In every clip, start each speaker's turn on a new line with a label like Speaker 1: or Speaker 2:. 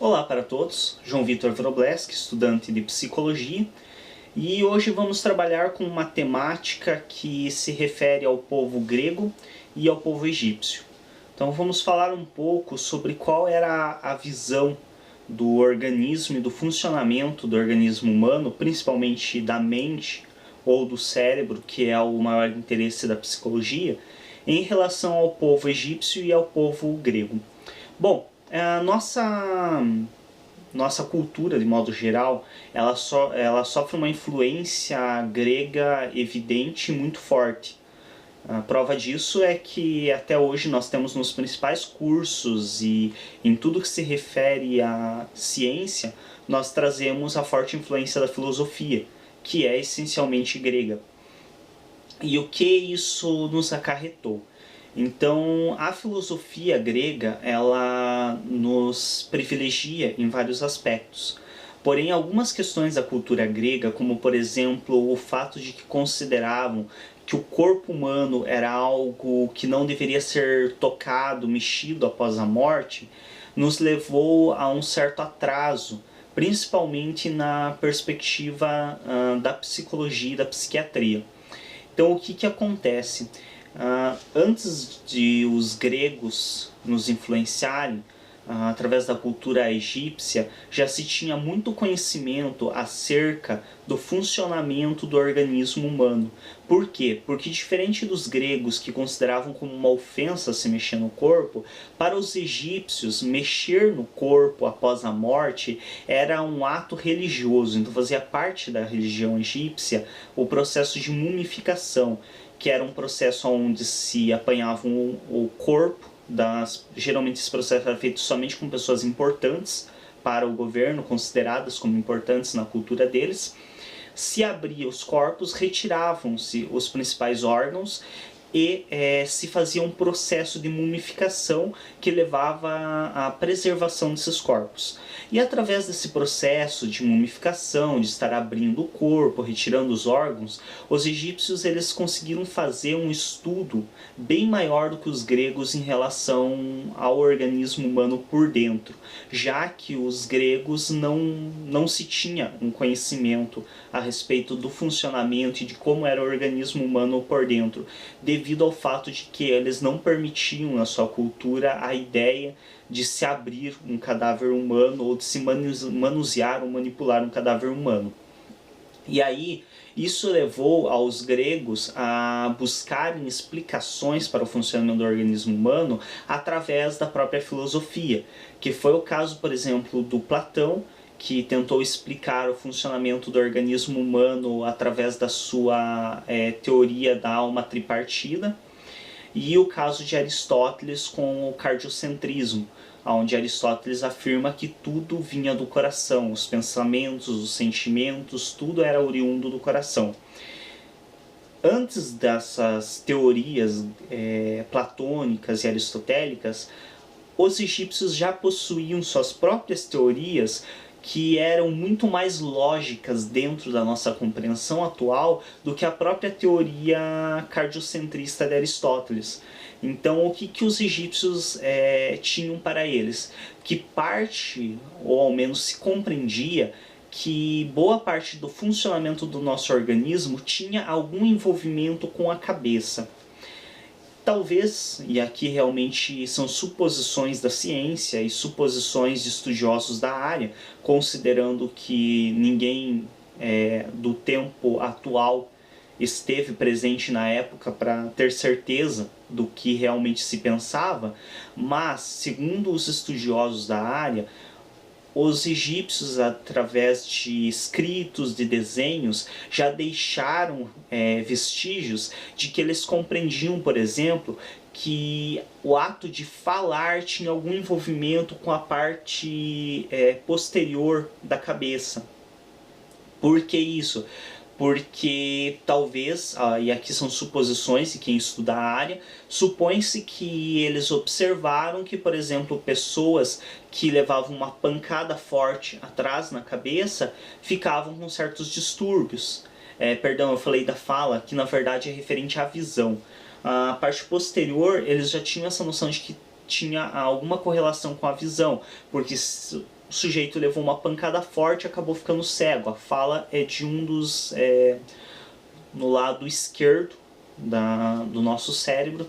Speaker 1: Olá para todos, João Vitor Wróblewski, estudante de Psicologia, e hoje vamos trabalhar com uma temática que se refere ao povo grego e ao povo egípcio. Então vamos falar um pouco sobre qual era a visão do organismo e do funcionamento do organismo humano, principalmente da mente ou do cérebro, que é o maior interesse da psicologia, em relação ao povo egípcio e ao povo grego. Bom, a nossa cultura, de modo geral, ela sofre uma influência grega evidente e muito forte. A prova disso é que até hoje nós temos nos principais cursos e em tudo que se refere à ciência, nós trazemos a forte influência da filosofia, que é essencialmente grega. E o que isso nos acarretou? Então, a filosofia grega, ela nos privilegia em vários aspectos. Porém, algumas questões da cultura grega, como por exemplo o fato de que consideravam que o corpo humano era algo que não deveria ser tocado, mexido após a morte, nos levou a um certo atraso, principalmente na perspectiva da psicologia e da psiquiatria. Então, o que acontece? Antes de os gregos nos influenciarem, através da cultura egípcia, já se tinha muito conhecimento acerca do funcionamento do organismo humano. Por quê? Porque diferente dos gregos, que consideravam como uma ofensa se mexer no corpo, para os egípcios, mexer no corpo após a morte era um ato religioso. Então fazia parte da religião egípcia o processo de mumificação, que era um processo onde se apanhavam o corpo. Geralmente esse processo era feito somente com pessoas importantes para o governo, consideradas como importantes na cultura deles. Se abria os corpos, retiravam-se os principais órgãos e se fazia um processo de mumificação que levava à preservação desses corpos. E através desse processo de mumificação, de estar abrindo o corpo, retirando os órgãos, os egípcios eles conseguiram fazer um estudo bem maior do que os gregos em relação ao organismo humano por dentro, já que os gregos não se tinha um conhecimento a respeito do funcionamento e de como era o organismo humano por dentro, devido ao fato de que eles não permitiam na sua cultura a ideia de se abrir um cadáver humano ou de se manusear ou manipular um cadáver humano. E aí, isso levou aos gregos a buscarem explicações para o funcionamento do organismo humano através da própria filosofia, que foi o caso, por exemplo, do Platão, que tentou explicar o funcionamento do organismo humano através da sua teoria da alma tripartida, e o caso de Aristóteles com o cardiocentrismo, onde Aristóteles afirma que tudo vinha do coração, os pensamentos, os sentimentos, tudo era oriundo do coração. Antes dessas teorias platônicas e aristotélicas, os egípcios já possuíam suas próprias teorias que eram muito mais lógicas dentro da nossa compreensão atual do que a própria teoria cardiocentrista de Aristóteles. Então, o que os egípcios tinham para eles? Que parte, ou ao menos se compreendia, que boa parte do funcionamento do nosso organismo tinha algum envolvimento com a cabeça. Talvez, e aqui realmente são suposições da ciência e suposições de estudiosos da área, considerando que ninguém do tempo atual esteve presente na época para ter certeza do que realmente se pensava, mas, segundo os estudiosos da área, os egípcios, através de escritos, de desenhos, já deixaram vestígios de que eles compreendiam, por exemplo, que o ato de falar tinha algum envolvimento com a parte posterior da cabeça. Por que isso? Porque talvez, e aqui são suposições de quem estuda a área, supõe-se que eles observaram que, por exemplo, pessoas que levavam uma pancada forte atrás na cabeça ficavam com certos distúrbios. Eu falei da fala, que na verdade é referente à visão. A parte posterior, eles já tinham essa noção de que tinha alguma correlação com a visão, porque o sujeito levou uma pancada forte e acabou ficando cego. A fala é de um dos... no lado esquerdo do nosso cérebro,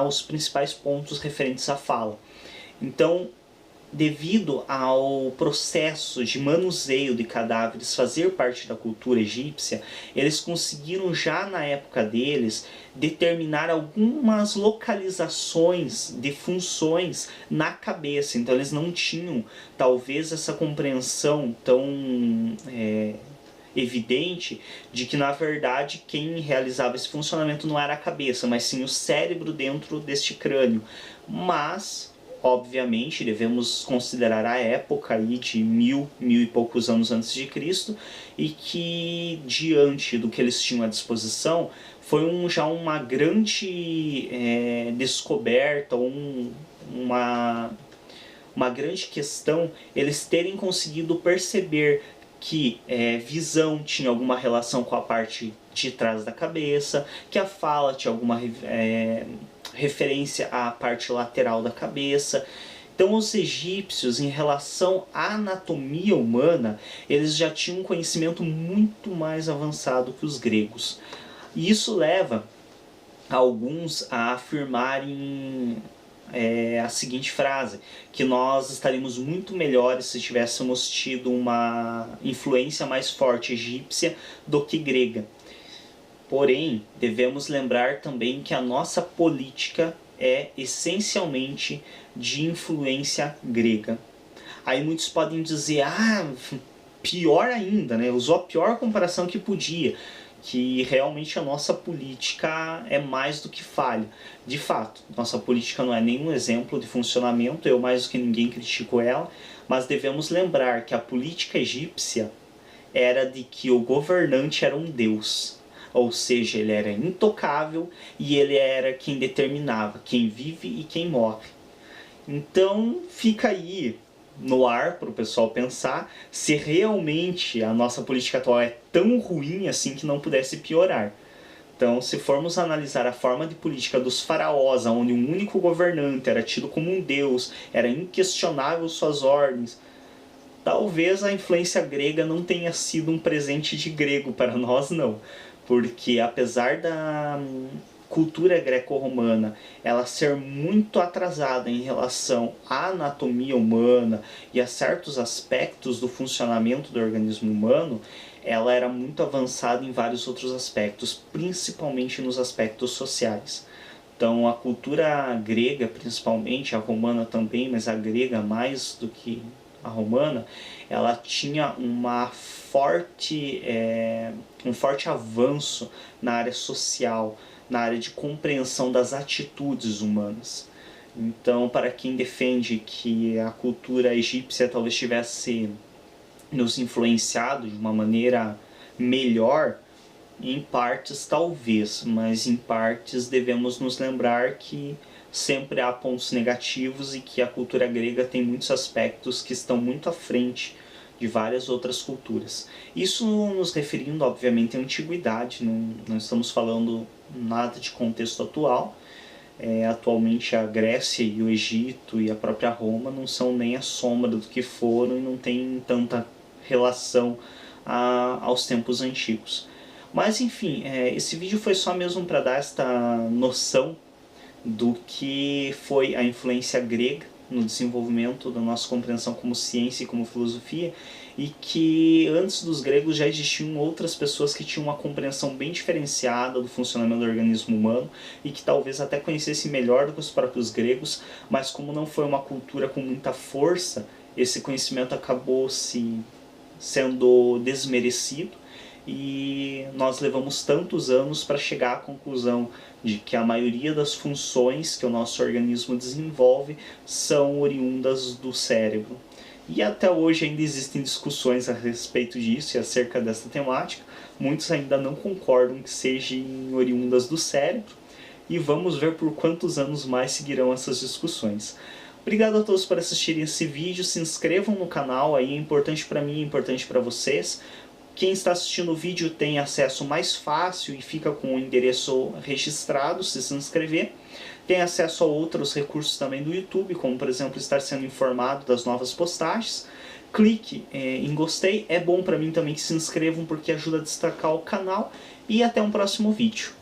Speaker 1: os principais pontos referentes à fala. Então, devido ao processo de manuseio de cadáveres fazer parte da cultura egípcia, eles conseguiram já na época deles determinar algumas localizações de funções na cabeça. Então eles não tinham talvez essa compreensão tão evidente de que na verdade quem realizava esse funcionamento não era a cabeça, mas sim o cérebro dentro deste crânio. Mas obviamente, devemos considerar a época aí de mil e poucos anos antes de Cristo, e que, diante do que eles tinham à disposição, foi já uma grande descoberta, uma grande questão, eles terem conseguido perceber que visão tinha alguma relação com a parte de trás da cabeça, que a fala tinha alguma referência à parte lateral da cabeça. Então os egípcios, em relação à anatomia humana, eles já tinham um conhecimento muito mais avançado que os gregos. E isso leva alguns a afirmarem a seguinte frase, que nós estaríamos muito melhores se tivéssemos tido uma influência mais forte egípcia do que grega. Porém, devemos lembrar também que a nossa política é essencialmente de influência grega. Aí muitos podem dizer, pior ainda, né? Usou a pior comparação que podia, que realmente a nossa política é mais do que falha. De fato, nossa política não é nenhum exemplo de funcionamento, eu mais do que ninguém critico ela, mas devemos lembrar que a política egípcia era de que o governante era um deus. Ou seja, ele era intocável e ele era quem determinava quem vive e quem morre. Então fica aí no ar para o pessoal pensar se realmente a nossa política atual é tão ruim assim que não pudesse piorar. Então, se formos analisar a forma de política dos faraós, onde um único governante era tido como um deus, era inquestionável suas ordens, talvez a influência grega não tenha sido um presente de grego para nós, não. Porque apesar da cultura greco-romana ela ser muito atrasada em relação à anatomia humana e a certos aspectos do funcionamento do organismo humano, ela era muito avançada em vários outros aspectos, principalmente nos aspectos sociais. Então a cultura grega, principalmente, a romana também, mas a grega mais do que a romana, ela tinha um forte avanço na área social, na área de compreensão das atitudes humanas. Então, para quem defende que a cultura egípcia talvez tivesse nos influenciado de uma maneira melhor, em partes talvez, mas em partes devemos nos lembrar que sempre há pontos negativos e que a cultura grega tem muitos aspectos que estão muito à frente de várias outras culturas. Isso nos referindo, obviamente, à antiguidade, não estamos falando nada de contexto atual. Atualmente a Grécia e o Egito e a própria Roma não são nem a sombra do que foram e não tem tanta relação aos tempos antigos. Mas enfim, esse vídeo foi só mesmo para dar esta noção do que foi a influência grega no desenvolvimento da nossa compreensão como ciência e como filosofia, e que antes dos gregos já existiam outras pessoas que tinham uma compreensão bem diferenciada do funcionamento do organismo humano e que talvez até conhecessem melhor do que os próprios gregos, mas como não foi uma cultura com muita força, esse conhecimento acabou sendo desmerecido e nós levamos tantos anos para chegar à conclusão de que a maioria das funções que o nosso organismo desenvolve são oriundas do cérebro. E até hoje ainda existem discussões a respeito disso e acerca dessa temática. Muitos ainda não concordam que sejam oriundas do cérebro. E vamos ver por quantos anos mais seguirão essas discussões. Obrigado a todos por assistirem esse vídeo. Se inscrevam no canal, aí é importante para mim, é importante para vocês. Quem está assistindo o vídeo tem acesso mais fácil e fica com o endereço registrado se inscrever. Tem acesso a outros recursos também do YouTube, como por exemplo estar sendo informado das novas postagens. clique em gostei. É bom para mim também que se inscrevam, porque ajuda a destacar o canal. E até um próximo vídeo.